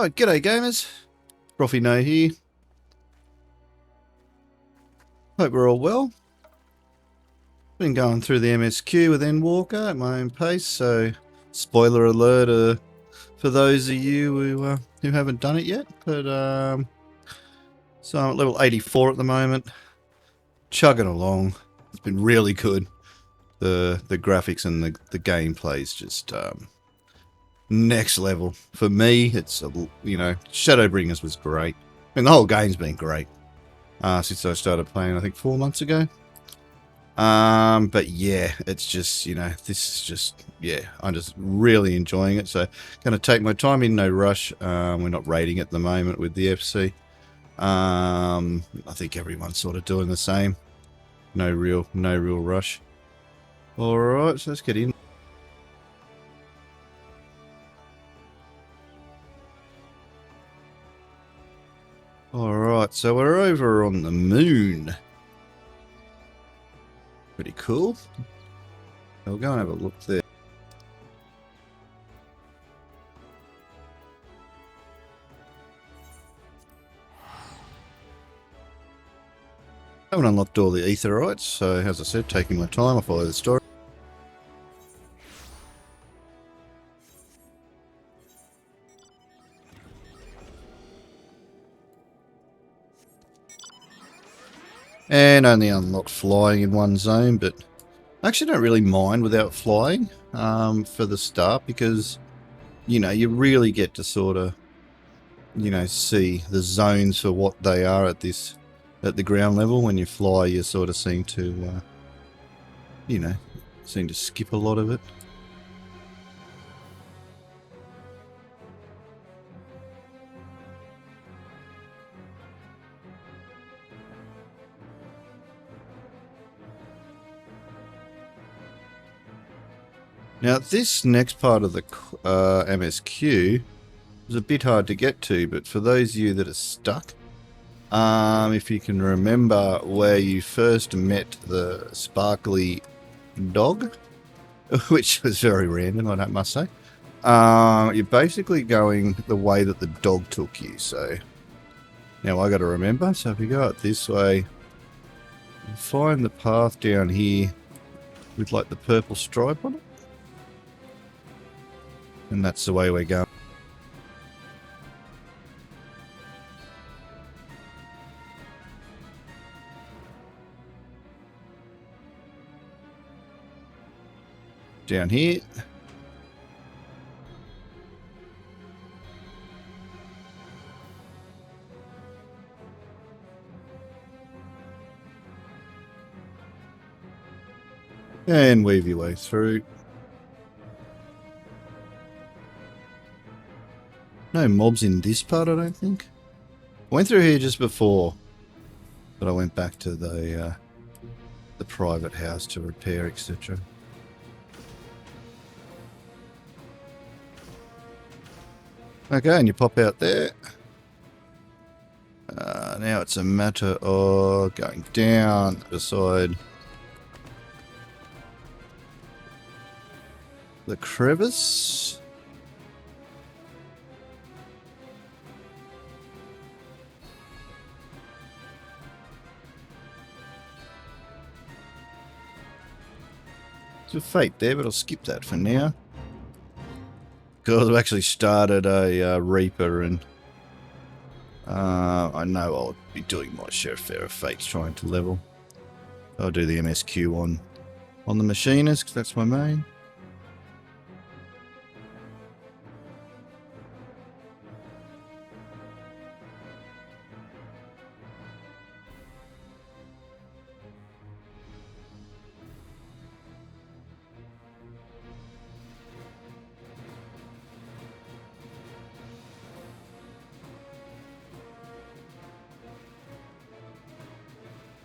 Alright, g'day gamers. Profi No here. Hope we're all well. Been going through the MSQ with Endwalker at my own pace, so spoiler alert for those of you who haven't done it yet. But so I'm at level 84 at the moment, chugging along. It's been really good. The graphics and the gameplay's just next level for me. It's Shadowbringers was great. I mean, the whole game's been great since I started playing. I think 4 months ago. But yeah, it's just, this is just, I'm just really enjoying it. So gonna take my time, in no rush. We're not raiding at the moment with the FC. I think everyone's sort of doing the same. No real rush. All right, so let's get in. All right, so we're over on the moon. Pretty cool. We'll go and have a look there. I haven't unlocked all the aetherites, so as I said, taking my time, I'll follow the story. And only unlocked flying in one zone, but I actually don't really mind without flying for the start, because you really get to sort of see the zones for what they are at the ground level. When you fly, you sort of seem to skip a lot of it. Now, this next part of the MSQ is a bit hard to get to, but for those of you that are stuck, if you can remember where you first met the sparkly dog, which was very random, I must say, you're basically going the way that the dog took you. So now I got to remember. So if you go out this way, you find the path down here with like the purple stripe on it. And that's the way we're going. Down here. And weave your way through. No mobs in this part, I don't think. I went through here just before, but I went back to the private house to repair, etc. Okay, and you pop out there. Now it's a matter of going down beside the crevice. There's a fate there, but I'll skip that for now. Because I've actually started a Reaper, and I know I'll be doing my share of fates trying to level. I'll do the MSQ on the machinist, because that's my main.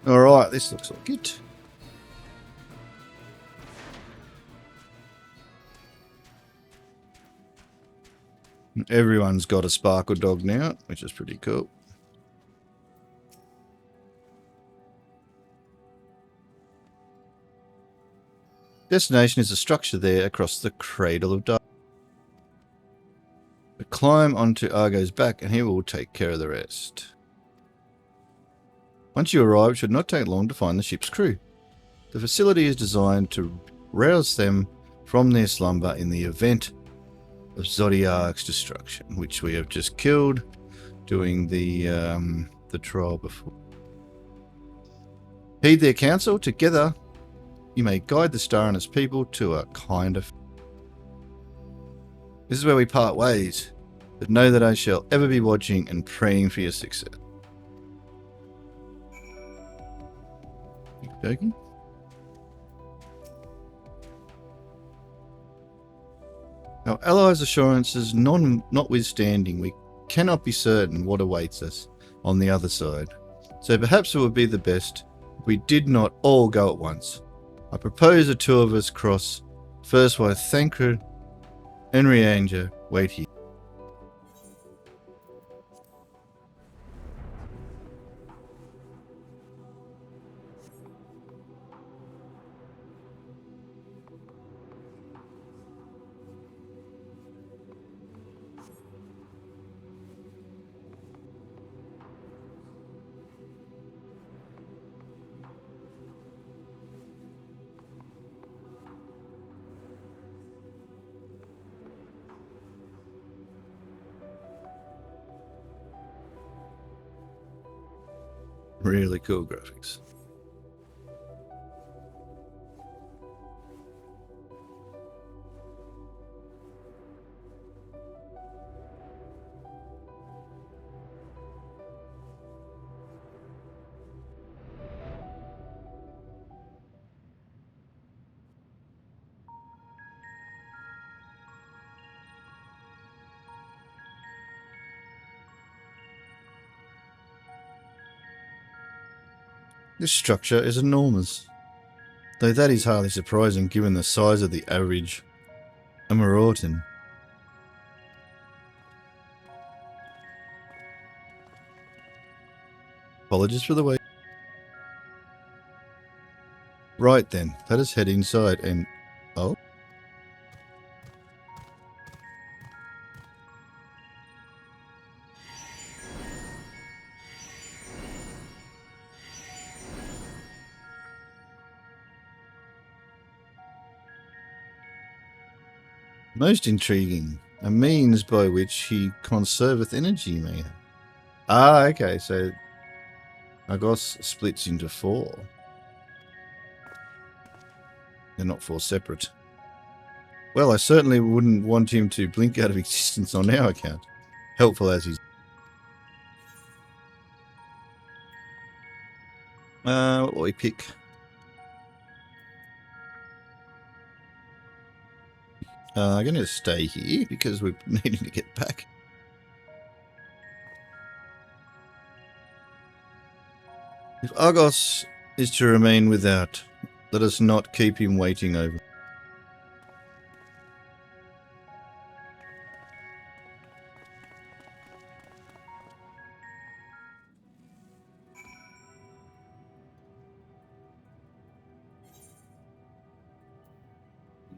Alright, this looks like it. Everyone's got a sparkle dog now, which is pretty cool. Destination is a structure there across the Cradle of Dark. Climb onto Argo's back and he will take care of the rest. Once you arrive, it should not take long to find the ship's crew. The facility is designed to rouse them from their slumber in the event of Zodiac's destruction, which we have just killed doing the trial before. Heed their counsel. Together, you may guide the star and its people to a kind of... This is where we part ways, but know that I shall ever be watching and praying for your success. You joking? Our allies' assurances notwithstanding, we cannot be certain what awaits us on the other side. So perhaps it would be the best if we did not all go at once. I propose the two of us cross. First while Thancred and Rianger wait here. Really cool graphics. This structure is enormous, though that is hardly surprising given the size of the average Amarautan. Apologies for the wait. Right then, let us head inside and... Oh? Most intriguing. A means by which he conserveth energy, may have. Ah, okay, so Argos splits into 4. They're not 4 separate. Well, I certainly wouldn't want him to blink out of existence on our account. Helpful as he's... what will we pick? I'm going to stay here because we're needing to get back. If Argos is to remain without, let us not keep him waiting over.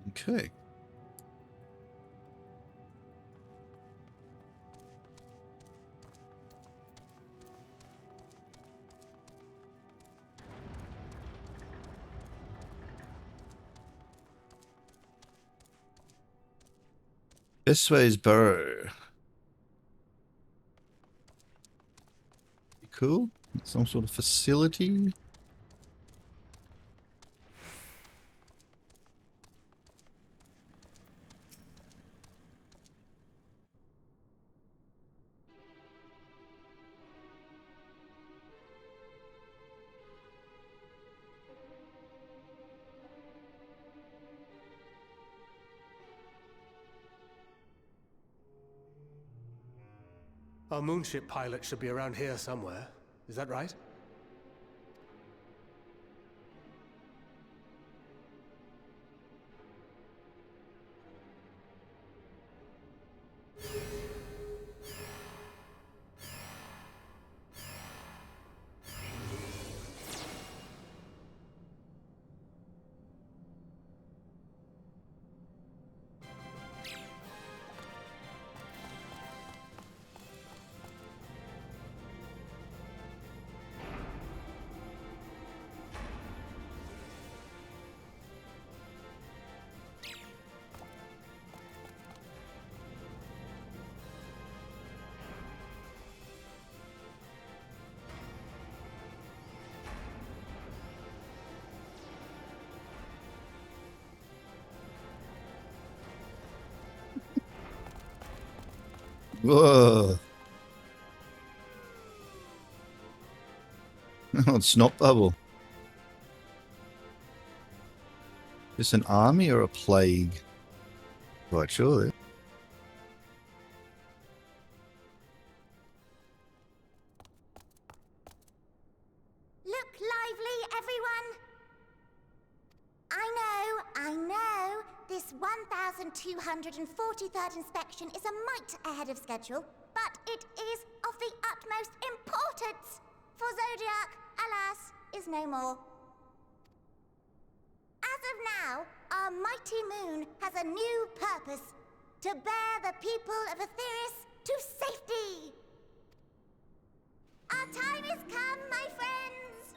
Okay. Bestway's Burrow. Cool. Some sort of facility. Our moonship pilot should be around here somewhere. Is that right? Whoa. Oh, it's snot bubble. Is this an army or a plague? Quite sure there. Look lively, everyone! I know, this 1243rd inspection is a mite ahead of schedule, but it is of the utmost importance, for Zodiac, alas, is no more. As of now, our mighty moon has a new purpose, to bear the people of Etheris to safety! Our time has come, my friends!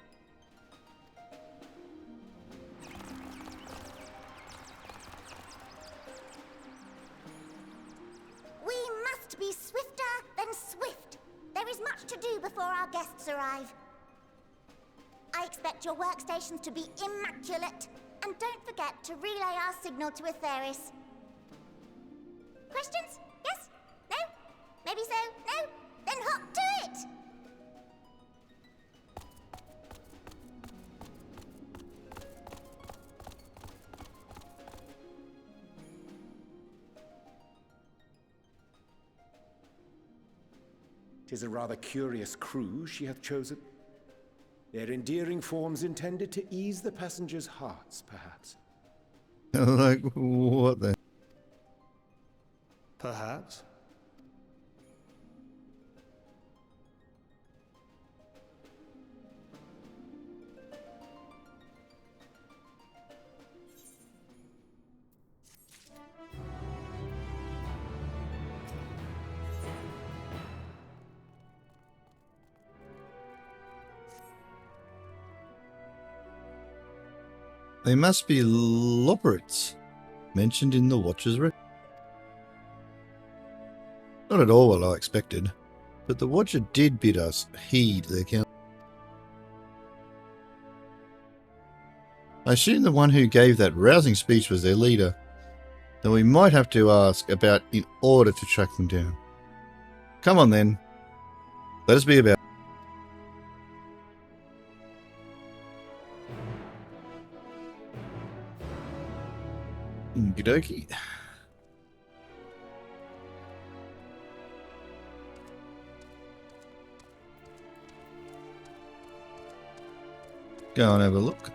We must be swifter than swift. There is much to do before our guests arrive. I expect your workstations to be immaculate, and don't forget to relay our signal to Etheris. Questions? Yes? No? Maybe so? No? Then hop to it! "'Tis a rather curious crew she hath chosen. Their endearing forms intended to ease the passengers' hearts, perhaps." Like, what the? Perhaps. They must be loporits mentioned in the Watcher's record. Not at all what I expected, but the Watcher did bid us heed their counsel. I assume the one who gave that rousing speech was their leader, though we might have to ask about in order to track them down. Come on then, let us be about. Okie dokie. Go and have a look.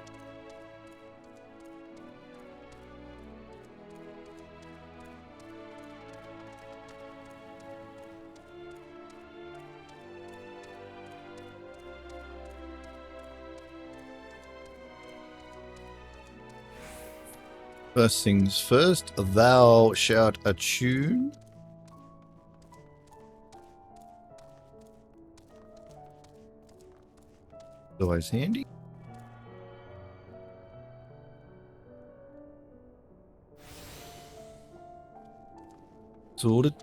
First things first, thou shalt attune. Always handy. Sorted.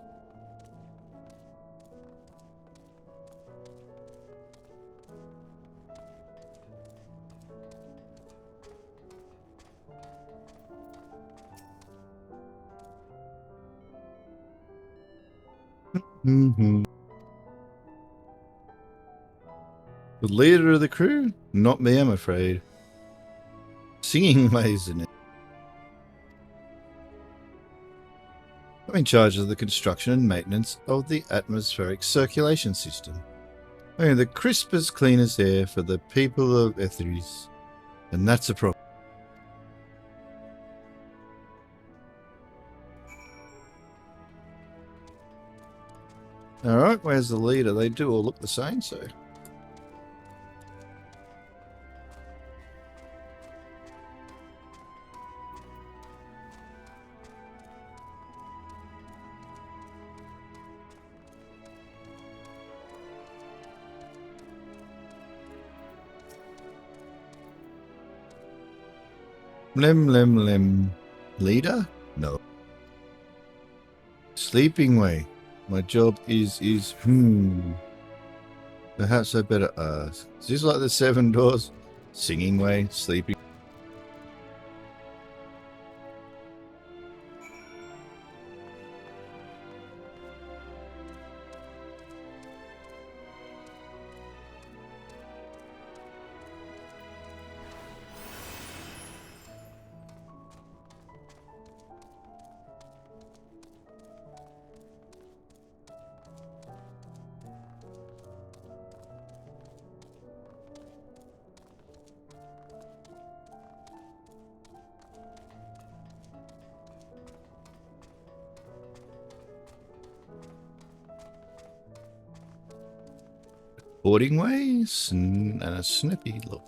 The leader of the crew? Not me, I'm afraid. Singing ways in it. I'm in charge of the construction and maintenance of the atmospheric circulation system. I mean, the crispest, cleanest air for the people of Etheris. And that's a problem. Alright, where's the leader? They do all look the same, so... Lem. Leader? No. Sleeping way. My job is Perhaps I better ask. Is this like the 7 doors? Singing way, sleeping. Boarding ways and a snippy look.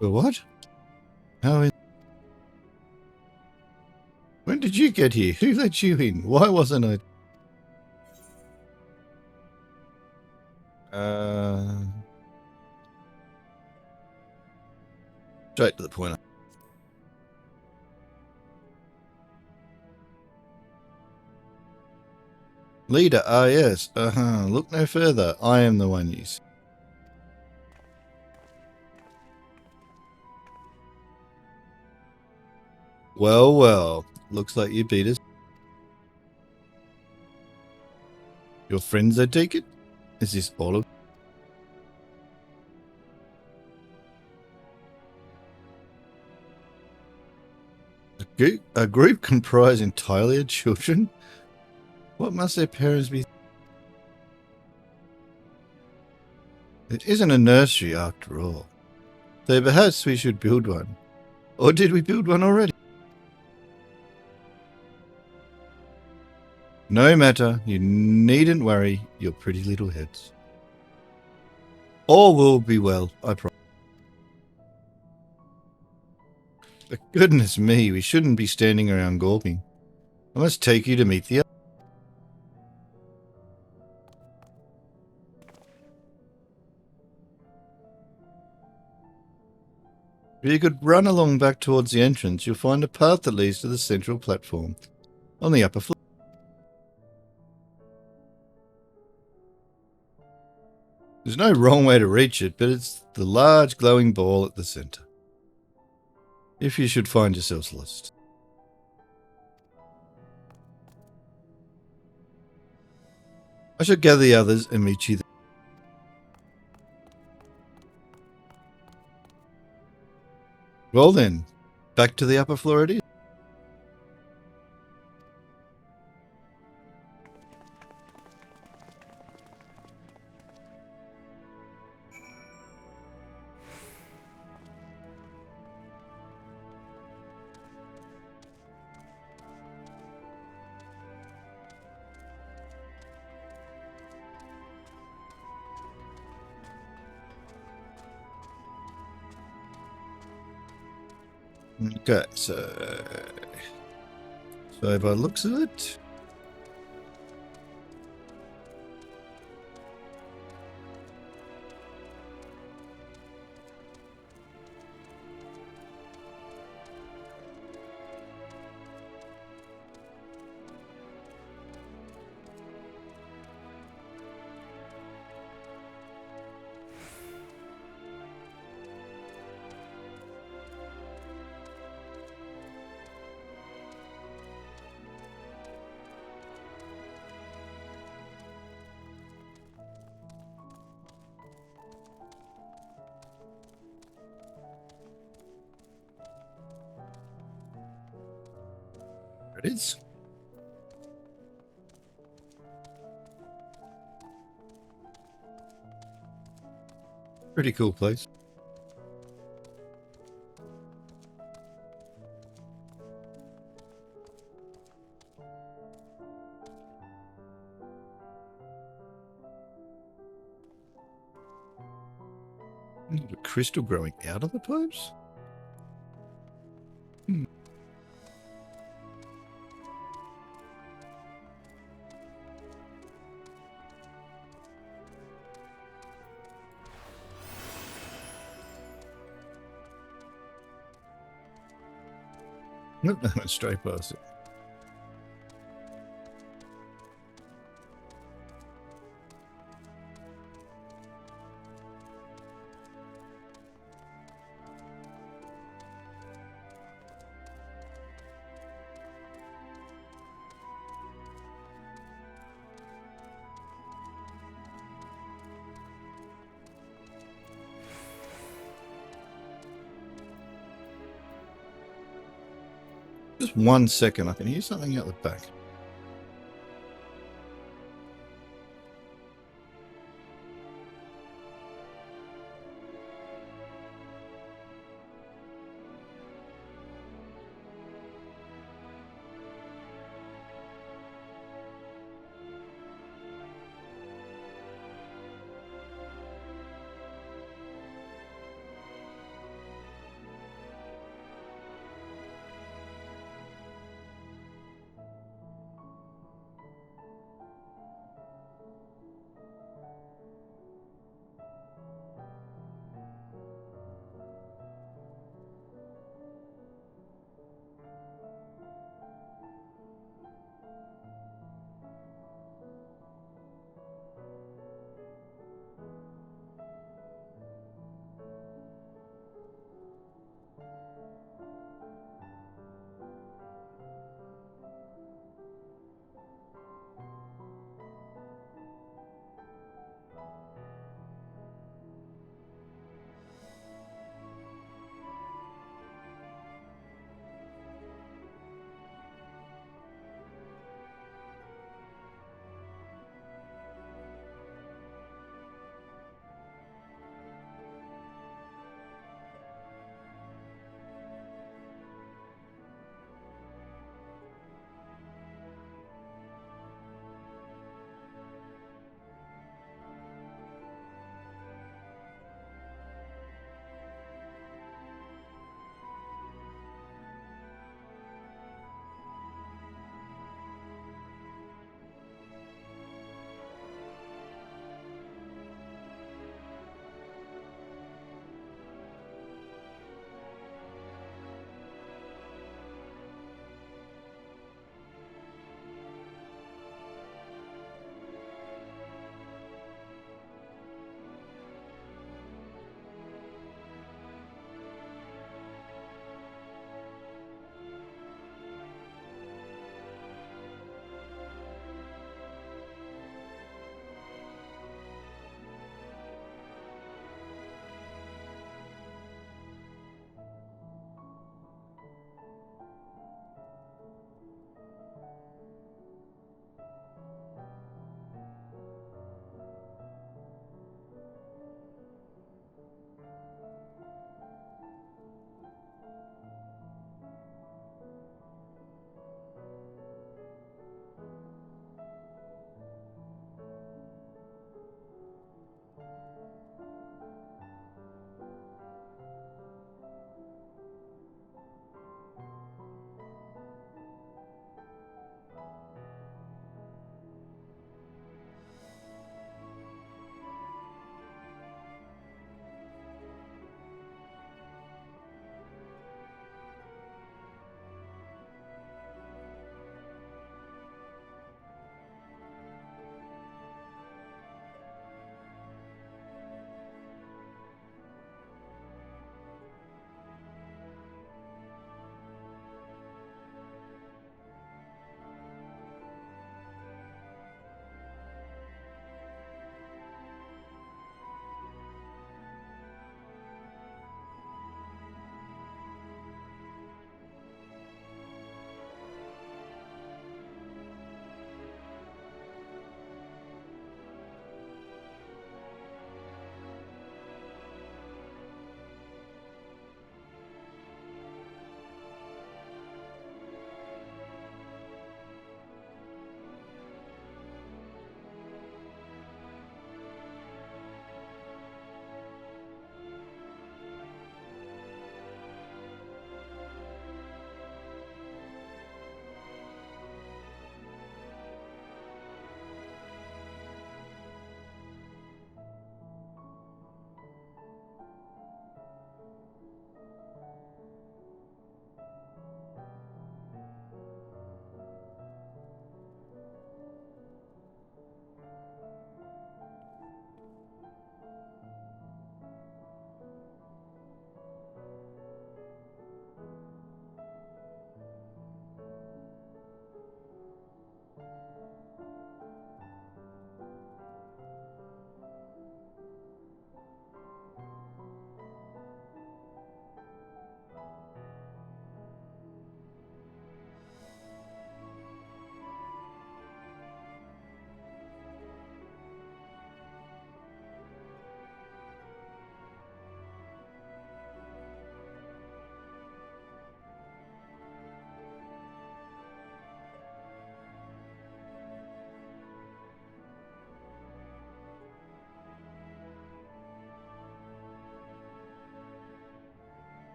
What? How is... When did you get here? Who let you in? Why wasn't I... Straight to the point. Leader, ah yes. Look no further. I am the one you see. Well, well. Looks like you beat us. Your friends, I take it? Is this all of... A group comprised entirely of children? What must their parents be... It isn't a nursery after all. So perhaps we should build one. Or did we build one already? No matter, you needn't worry your pretty little heads. All will be well, I promise. But goodness me, we shouldn't be standing around gawping. I must take you to meet the... If you could run along back towards the entrance, you'll find a path that leads to the central platform on the upper floor. There's no wrong way to reach it, but it's the large glowing ball at the center. If you should find yourselves lost. I shall gather the others and meet you there. Well then, back to the upper floor it is. Okay, so by the looks of it, there it is. Pretty cool place. A crystal growing out of the pipes? Nope, that went straight past it. Just 1 second, I can hear something out the back.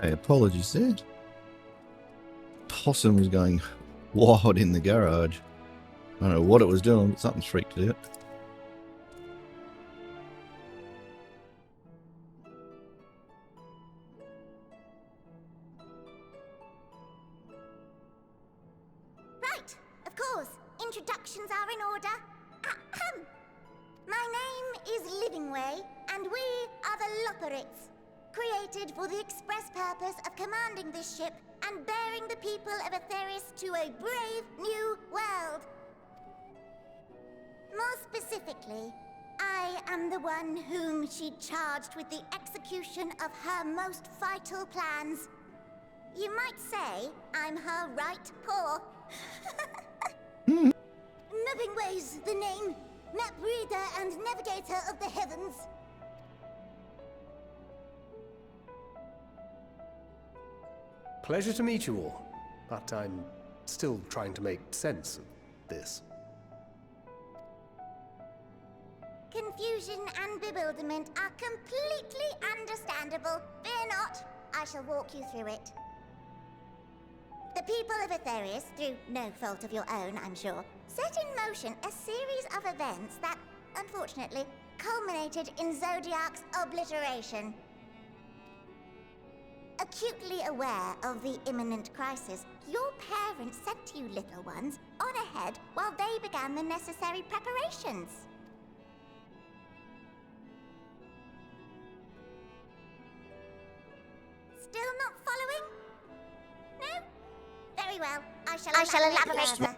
Hey, apologies there. Possum was going wild in the garage. I don't know what it was doing, but something freaked it out. Right, of course. Introductions are in order. Ahem. My name is Livingway, and we are the Loperites, created for the express purpose of commanding this ship and bearing the people of Atheris to a brave new world. More specifically, I am the one whom she charged with the execution of her most vital plans. You might say I'm her right paw. Livingway's the name, map reader and navigator of the heavens. Pleasure to meet you all, but I'm still trying to make sense of this. Confusion and bewilderment are completely understandable. Fear not, I shall walk you through it. The people of Atheris, through no fault of your own, I'm sure, set in motion a series of events that, unfortunately, culminated in Zodiac's obliteration. Acutely aware of the imminent crisis, your parents sent you little ones on ahead while they began the necessary preparations. Still not following? No? Very well. I shall elaborate further.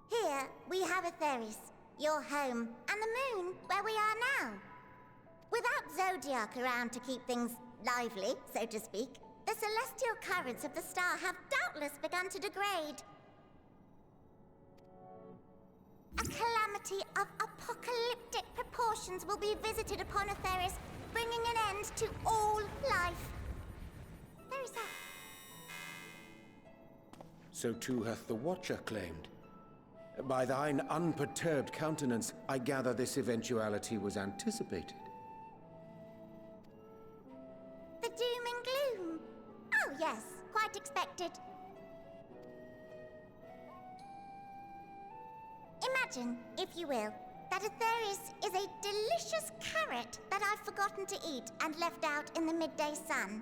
Here we have Atheris, your home, and the moon, where we are now. Without Zodiac around to keep things lively, so to speak, the celestial currents of the star have doubtless begun to degrade. A calamity of apocalyptic proportions will be visited upon Atheris, bringing an end to all life. There is that. So too hath the Watcher claimed. By thine unperturbed countenance, I gather this eventuality was anticipated. The doom and gloom. Oh yes, quite expected. Imagine, if you will, that Atheris is a delicious carrot that I've forgotten to eat and left out in the midday sun.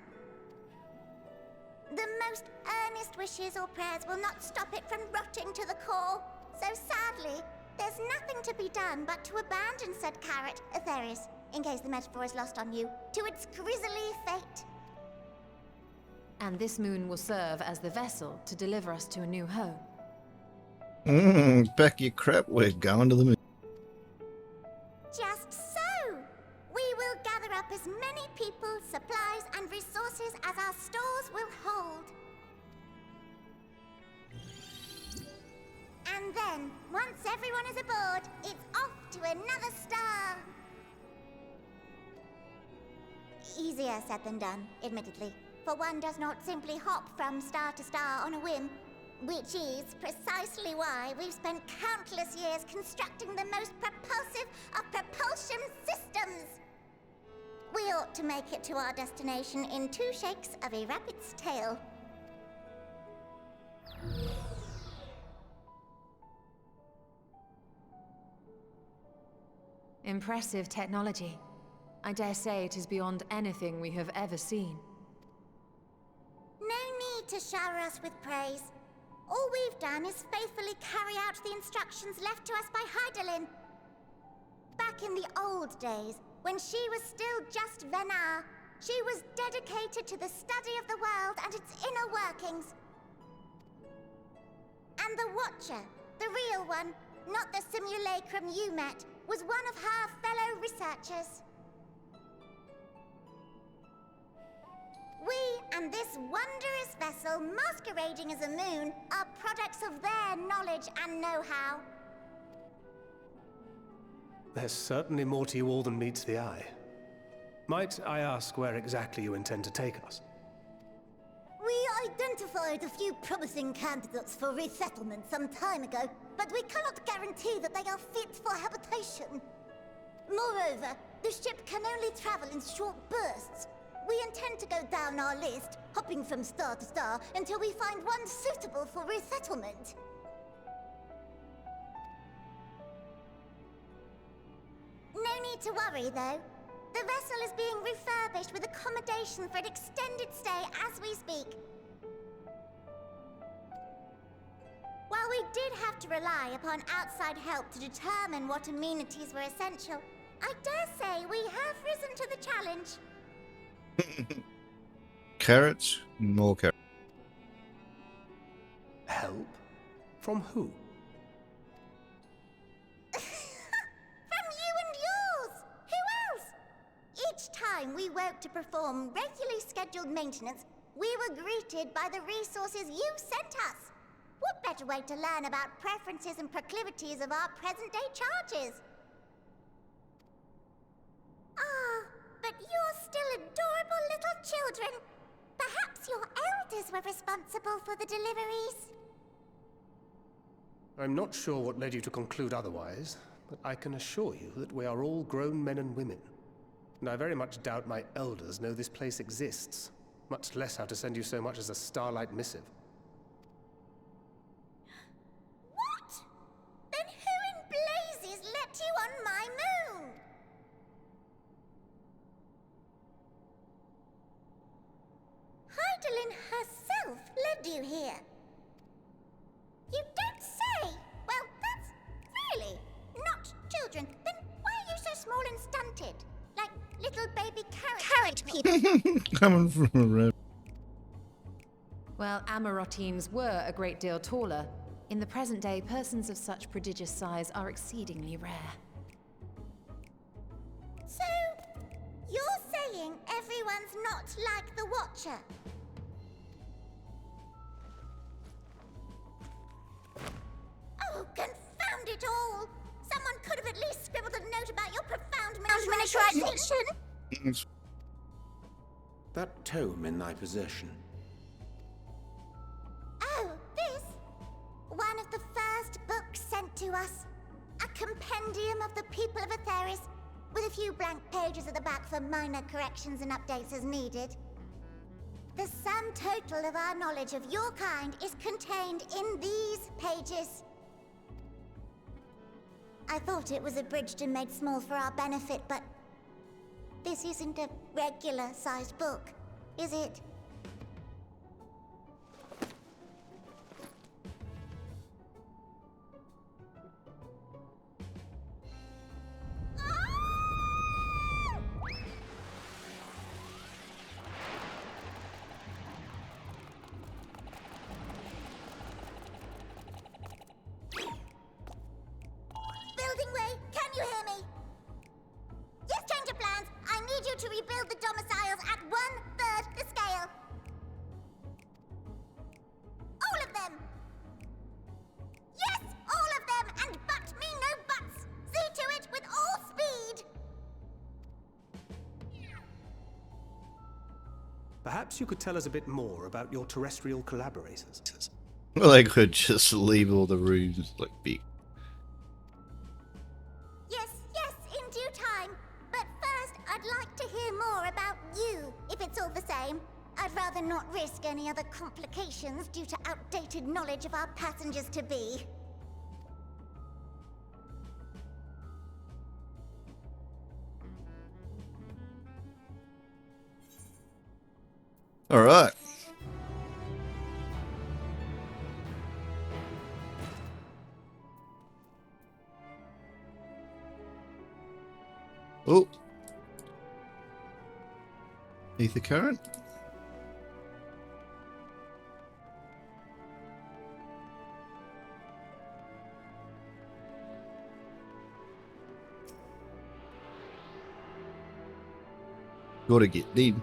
The most earnest wishes or prayers will not stop it from rotting to the core. So sadly, there's nothing to be done but to abandon said carrot, Atheris, in case the metaphor is lost on you, to its grisly fate. And this moon will serve as the vessel to deliver us to a new home. Pack your crap, we're going to the moon. Just so! We will gather up as many people, supplies, and resources as our stores will hold. And then, once everyone is aboard, it's off to another star. Easier said than done, admittedly, for one does not simply hop from star to star on a whim, which is precisely why we've spent countless years constructing the most propulsive of propulsion systems. We ought to make it to our destination in 2 shakes of a rabbit's tail. Impressive technology. I dare say it is beyond anything we have ever seen. No need to shower us with praise. All we've done is faithfully carry out the instructions left to us by Hydaelyn. Back in the old days, when she was still just Venar, she was dedicated to the study of the world and its inner workings. And the Watcher, the real one, not the simulacrum you met, was one of her fellow researchers. We and this wondrous vessel masquerading as a moon are products of their knowledge and know-how. There's certainly more to you all than meets the eye. Might I ask where exactly you intend to take us? We are identified a few promising candidates for resettlement some time ago, but we cannot guarantee that they are fit for habitation. Moreover, the ship can only travel in short bursts. We intend to go down our list, hopping from star to star, until we find one suitable for resettlement. No need to worry, though. The vessel is being refurbished with accommodation for an extended stay as we speak. While we did have to rely upon outside help to determine what amenities were essential, I dare say we have risen to the challenge. Carrots? More carrots. Help? From who? From you and yours! Who else? Each time we woke to perform regularly scheduled maintenance, we were greeted by the resources you sent us. What better way to learn about preferences and proclivities of our present-day charges? Ah, but you're still adorable little children. Perhaps your elders were responsible for the deliveries. I'm not sure what led you to conclude otherwise, but I can assure you that we are all grown men and women. And I very much doubt my elders know this place exists, much less how to send you so much as a starlight missive. What? Then who in blazes let you on my moon? Heidelin herself led you here. You don't say! Well, that's really not children. Then why are you so small and stunted? Like little baby carrot people. Coming from a red. Well, Amarotines were a great deal taller. In the present day, persons of such prodigious size are exceedingly rare. So, you're saying everyone's not like the Watcher? Oh, confound it all! Someone could have at least scribbled a note about your profound miniaturization. That tome in thy possession. Oh, this? One of the first books sent to us. A compendium of the people of Aetheris, with a few blank pages at the back for minor corrections and updates as needed. The sum total of our knowledge of your kind is contained in these pages. I thought it was abridged and made small for our benefit, but this isn't a regular-sized book, is it? Building way, can you hear me? Yes, change of plans. I need you to rebuild the domiciles at 1/3 the scale. All of them. Yes, all of them, and but me no buts. See to it with all speed. Perhaps you could tell us a bit more about your terrestrial collaborators. Well, they could just leave all the rooms like big. Yes, in due time. But first, I'd like to hear more about you, if it's all the same. I'd rather not risk any other complications due to outdated knowledge of our passengers-to-be. All right. Oh. Ether current. Gotta get deep.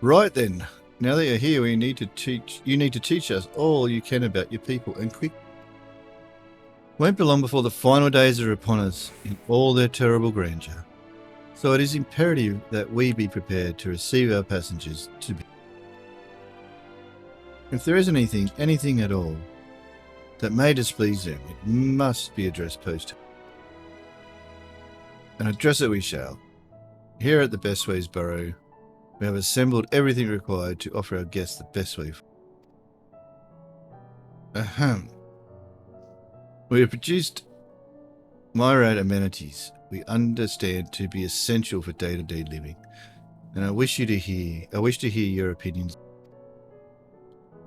Right then. Now that you're here, you need to teach us all you can about your people, and quick. Won't be long before the final days are upon us in all their terrible grandeur. So it is imperative that we be prepared to receive our passengers to be. If there is anything at all, that may displease them, it must be addressed post. And address it we shall. Here at the Bestways Burrow, we have assembled everything required to offer our guests the best way. Ahem. We have produced myriad amenities we understand to be essential for day-to-day living, and I wish to hear your opinions.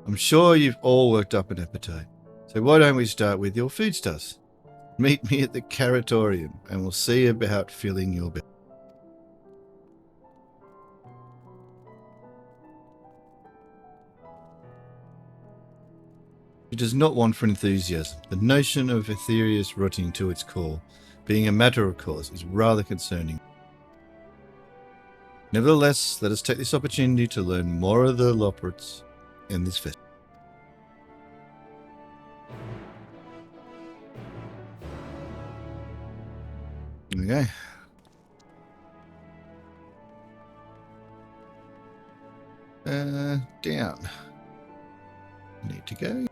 I'm sure you've all worked up an appetite, so why don't we start with your foodstuffs? Meet me at the Caratorium, and we'll see about filling your belly. It does not want for enthusiasm. The notion of Aetherius rotting to its core, being a matter of course, is rather concerning. Nevertheless, let us take this opportunity to learn more of the Loports in this festival. Okay. Down. Need to go.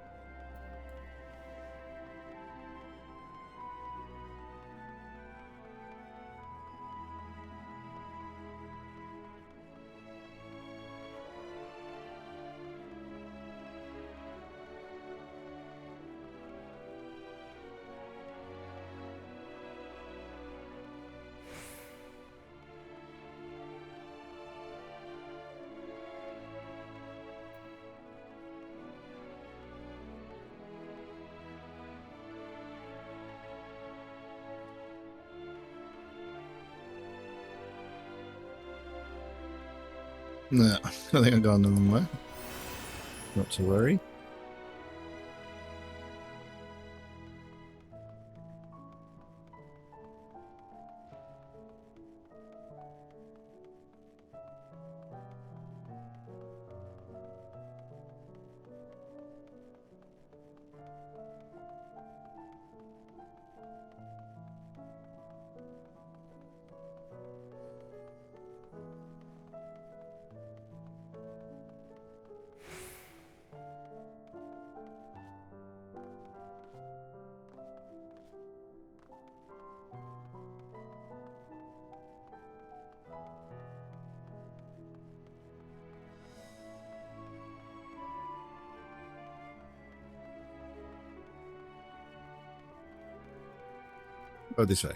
No, I think I'm going the wrong way. Not to worry. Oh, this way.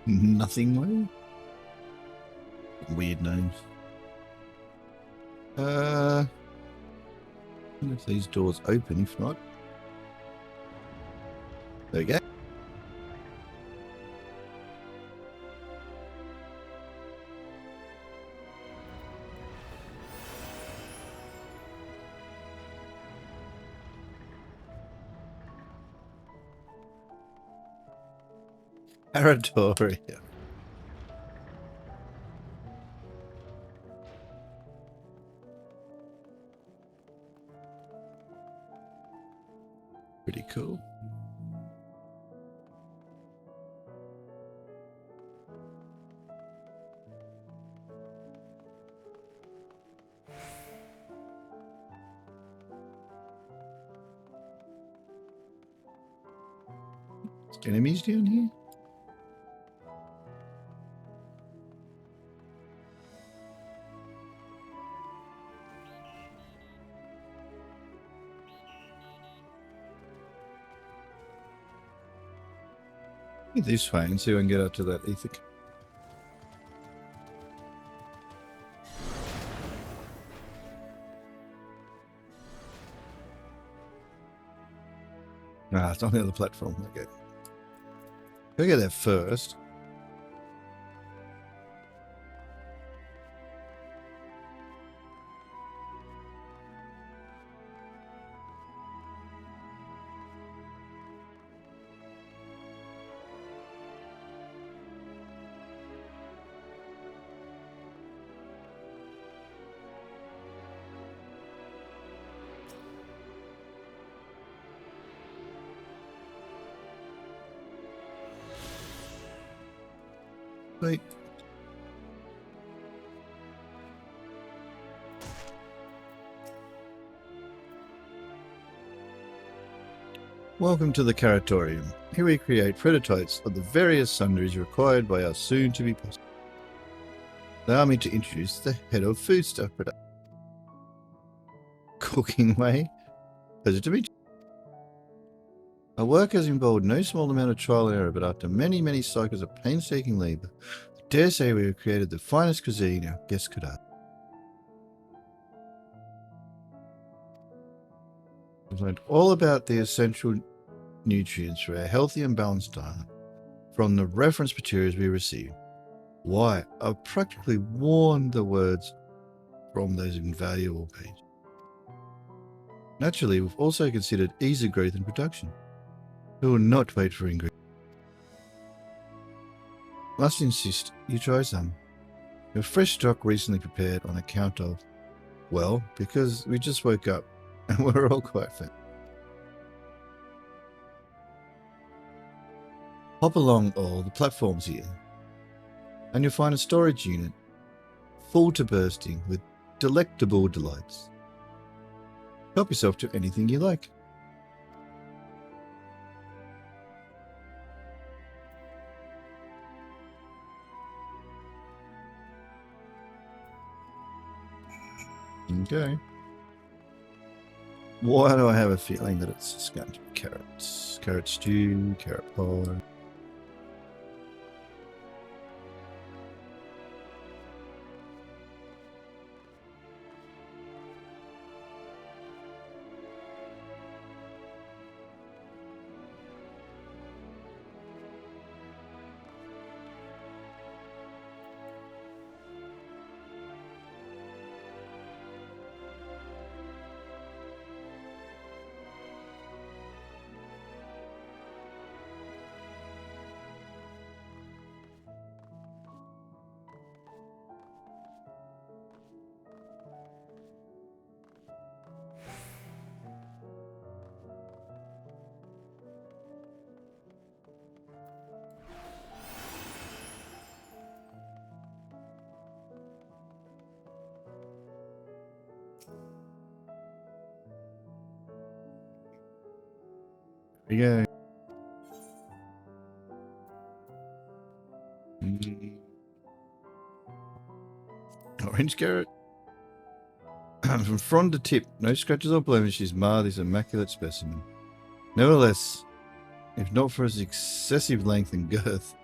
Nothing way? Weird names. I wonder if these doors open. If not, there we go. Aratoria. Pretty cool. Enemies down here? This way and see if I can get up to that ether. Ah, it's on the other platform. Okay. I'll get there first. Wait. Welcome to the Caratorium. Here we create prototypes of the various sundries required by our soon-to-be post. Allow me to introduce the head of foodstuff production. Cooking way. Pleasure to meet you. Our work has involved no small amount of trial and error, but after many, many cycles of painstaking labor, I dare say we have created the finest cuisine our guests could ask. I've learned all about the essential nutrients for a healthy and balanced diet from the reference materials we receive. Why? I've practically worn the words from those invaluable pages. Naturally, we've also considered ease of growth and production. We will not wait for ingredients. Must insist you try some. Your fresh stock recently prepared on account of, well, because we just woke up and we're all quite fat. Hop along all the platforms here, and you'll find a storage unit full to bursting with delectable delights. Help yourself to anything you like. Okay. Why do I have a feeling that it's just going to be carrots? Carrot stew, carrot pie. Here we go. Orange carrot. From frond to tip, no scratches or blemishes mar this immaculate specimen. Nevertheless, if not for its excessive length and girth,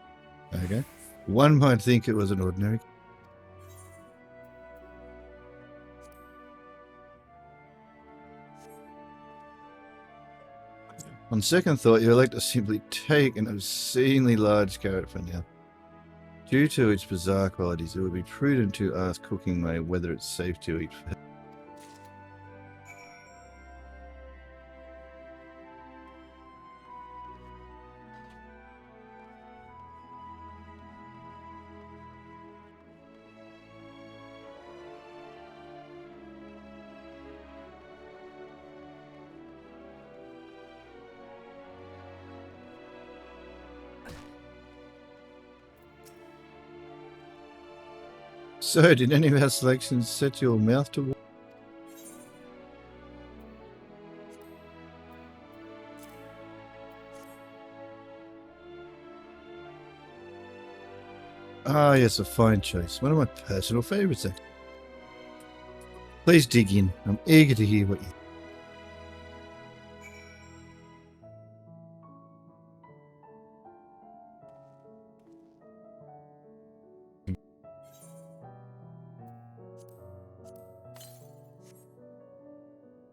okay, one might think it was an ordinary. On second thought, you elect to simply take an obscenely large carrot for now. Due to its bizarre qualities, it would be prudent to ask Cooking Way whether it's safe to eat. So, did any of our selections set your mouth to water? Ah, yes, a fine choice. One of my personal favourites. Please dig in. I'm eager to hear what you.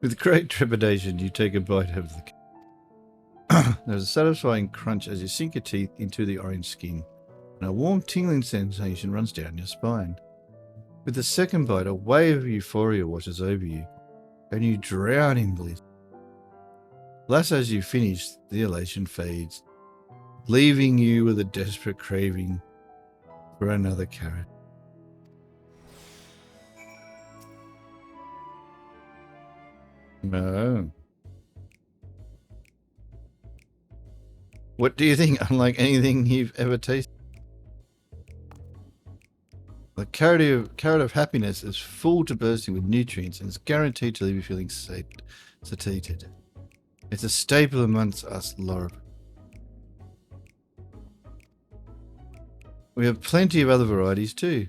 With great trepidation, you take a bite out of the carrot. There's a satisfying crunch as you sink your teeth into the orange skin, and a warm tingling sensation runs down your spine. With the second bite, a wave of euphoria washes over you, and you drown in bliss. Thus, as you finish, the elation fades, leaving you with a desperate craving for another carrot. No. What do you think? Unlike anything you've ever tasted? The carrot of happiness is full to bursting with nutrients and is guaranteed to leave you feeling satiated. It's a staple amongst us Lorb. We have plenty of other varieties too.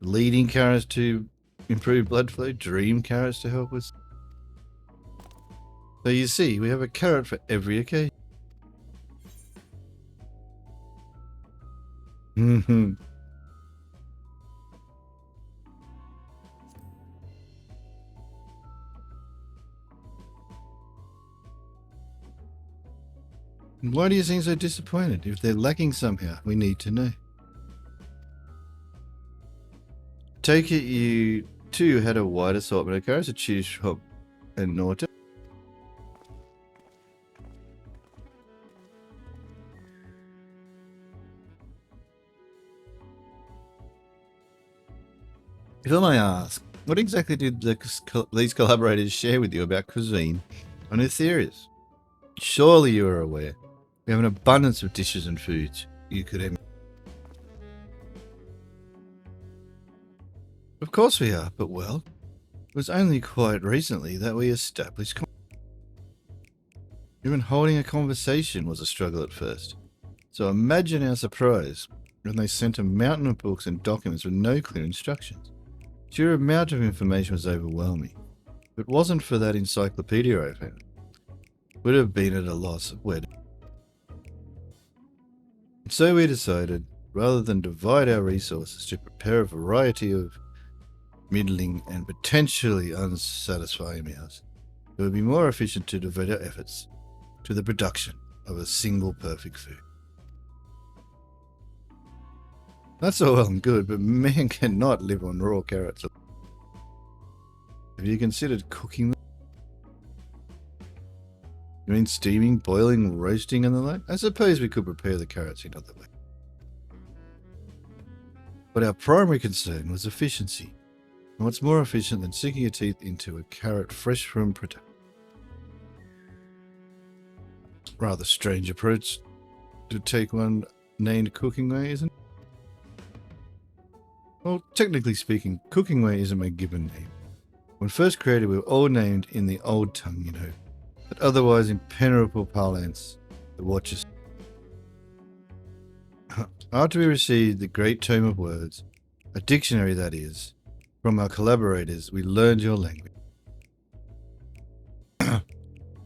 Leading carrots to improve blood flow, dream carrots to help us. So you see, we have a carrot for every occasion. Why do you seem so disappointed? If they're lacking somehow, we need to know. Take it you too had a wide assortment of carrots to choose from and Norton. If I may ask, what exactly did these collaborators share with you about cuisine on Ethereus? Surely you are aware. We have an abundance of dishes and foods you could emulate. Of course we are, but well, it was only quite recently that we established. Even holding a conversation was a struggle at first. So imagine our surprise when they sent a mountain of books and documents with no clear instructions. Sheer amount of information was overwhelming. If it wasn't for that encyclopedia I found, would have been at a loss of where. So we decided, rather than divide our resources to prepare a variety of middling and potentially unsatisfying meals, it would be more efficient to devote our efforts to the production of a single perfect food. That's all well and good, but man cannot live on raw carrots. Have you considered cooking them? You mean steaming, boiling, roasting and the like? I suppose we could prepare the carrots in other ways. But our primary concern was efficiency. And what's more efficient than sinking your teeth into a carrot fresh from production? Rather strange approach to take one named Cooking Way, isn't it? Well, technically speaking, Cooking Way isn't my given name. When first created, we were all named in the old tongue, you know, but otherwise impenetrable parlance, the Watchers. After we received the great tome of words, a dictionary that is, from our collaborators, we learned your language.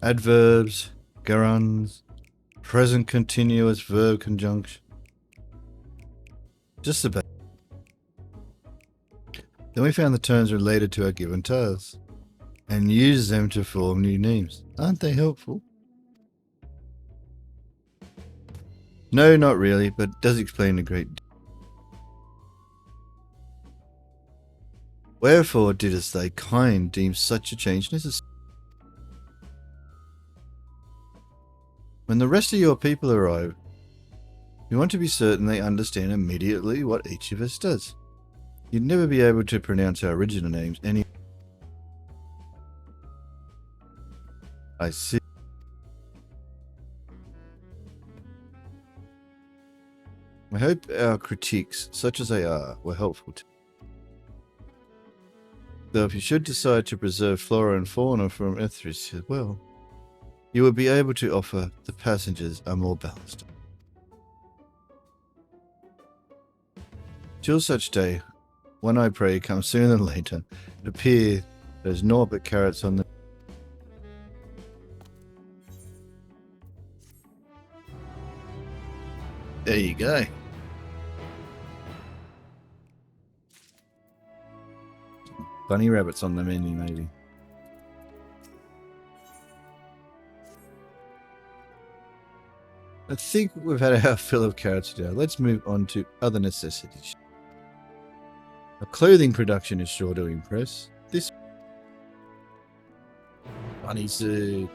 Adverbs, gerunds, present continuous verb conjunction. Just about. Then we found the terms related to our given tasks and used them to form new names. Aren't they helpful? No, not really, but it does explain a great deal. Wherefore didst thy kind deem such a change necessary? When the rest of your people arrive, we want to be certain they understand immediately what each of us does. You'd never be able to pronounce our original names anyway. I see. I hope our critiques, such as they are, were helpful to you. Though if you should decide to preserve flora and fauna from Ethereus as well, you will be able to offer the passengers a more balanced. Till such day, one I pray comes sooner than later, it appear there's naught but carrots on the. There you go. Bunny rabbits on the menu, maybe. I think we've had our fill of carrots now. Let's move on to other necessities. Our clothing production is sure to impress. This bunny suit.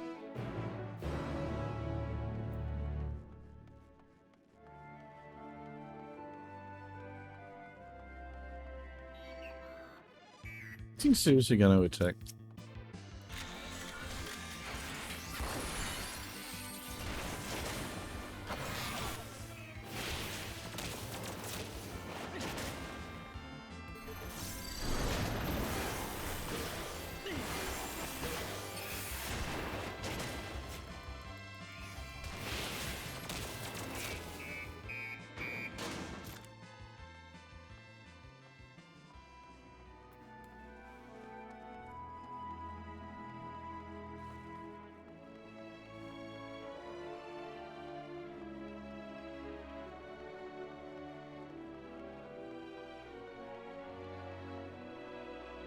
I think seriously going to attack.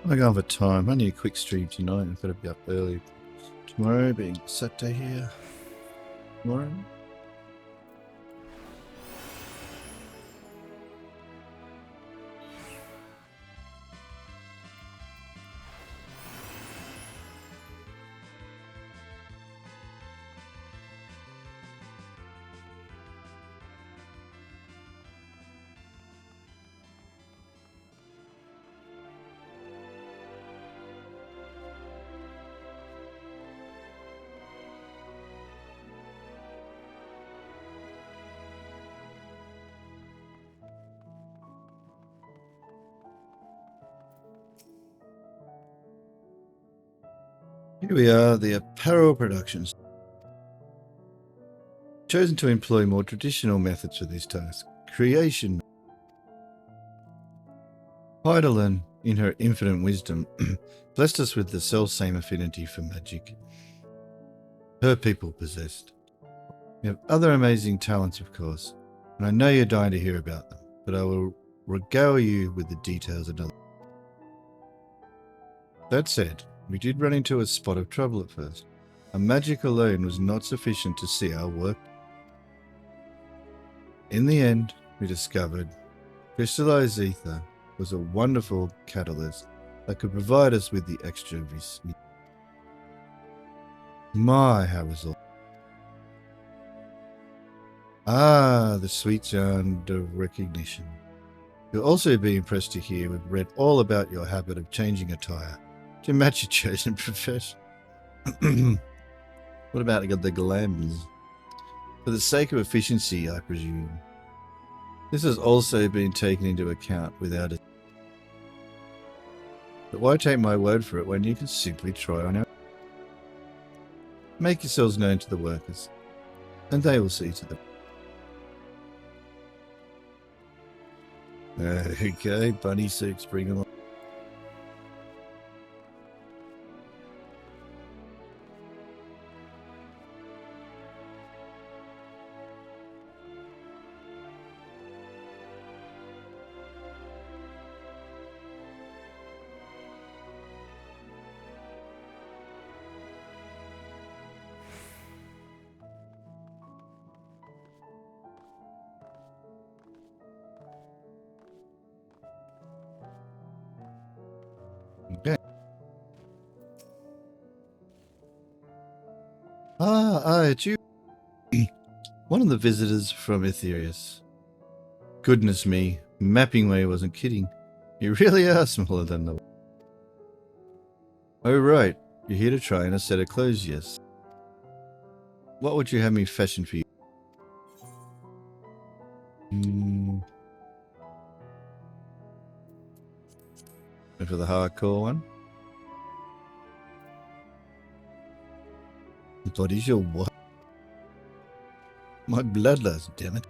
I'm going for time. I need a quick stream tonight. I've got to be up early. Tomorrow being Saturday here. Tomorrow. Here we are, the apparel productions. Chosen to employ more traditional methods for this task. Creation. Heidelin, in her infinite wisdom, blessed us with the self-same affinity for magic her people possessed. We have other amazing talents, of course, and I know you're dying to hear about them, but I will regale you with the details another. That said, we did run into a spot of trouble at first. Our magic alone was not sufficient to see our work. In the end, we discovered crystallized ether was a wonderful catalyst that could provide us with the extra vis. My, how was all. Ah, the sweet sound of recognition. You'll also be impressed to hear we've read all about your habit of changing attire to match your chosen profession. What about the glams? For the sake of efficiency, I presume. This has also been taken into account without it. But why take my word for it when you can simply try on our... Make yourselves known to the workers, and they will see to them. Okay, bunny suits, bring them on. Okay. It's you. One of the visitors from Etherius. Goodness me, Mappingway wasn't kidding. You really are smaller than the... Oh right, you're here to try on a set of clothes, yes. What would you have me fashion for you? And for the hardcore one? What is your what? My bloodlust, damn it.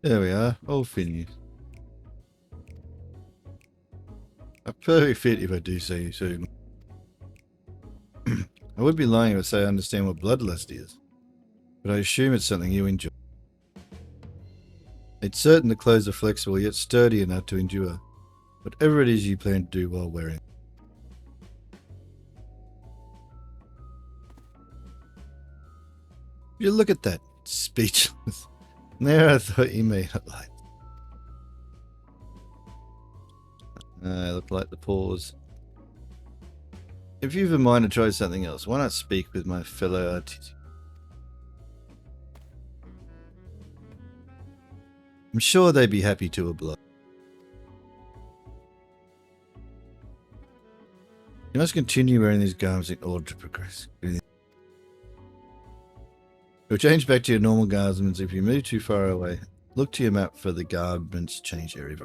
There we are, all finished. A perfect fit if I do say so. I would be lying if I say I understand what bloodlust is, but I assume it's something you enjoy. It's certain the clothes are flexible yet sturdy enough to endure whatever it is you plan to do while wearing. You look at that, speechless. There, I thought you made it like. I look like the pause. If you've a mind to try something else, why not speak with my fellow artists? I'm sure they'd be happy to oblige. You must continue wearing these garments in order to progress. You'll change back to your normal garments if you move too far away. Look to your map for the garments change area.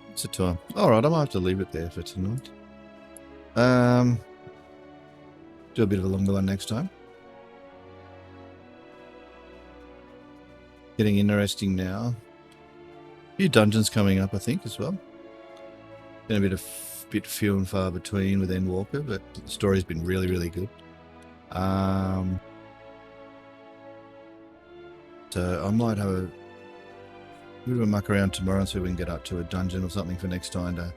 What's the time? Alright, I might have to leave it there for tonight. Do a bit of a longer one next time. Getting interesting now. A few dungeons coming up, I think, as well. Been a bit few and far between with Endwalker, but the story's been really, really good. So I might have a bit of a muck around tomorrow and see if we can get up to a dungeon or something for next time to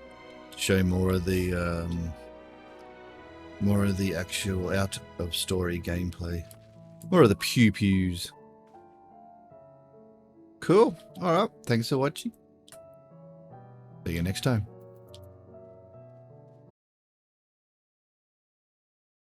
show more of the actual out of story gameplay, more of the pew pews. Cool. All right. Thanks for watching. See you next time.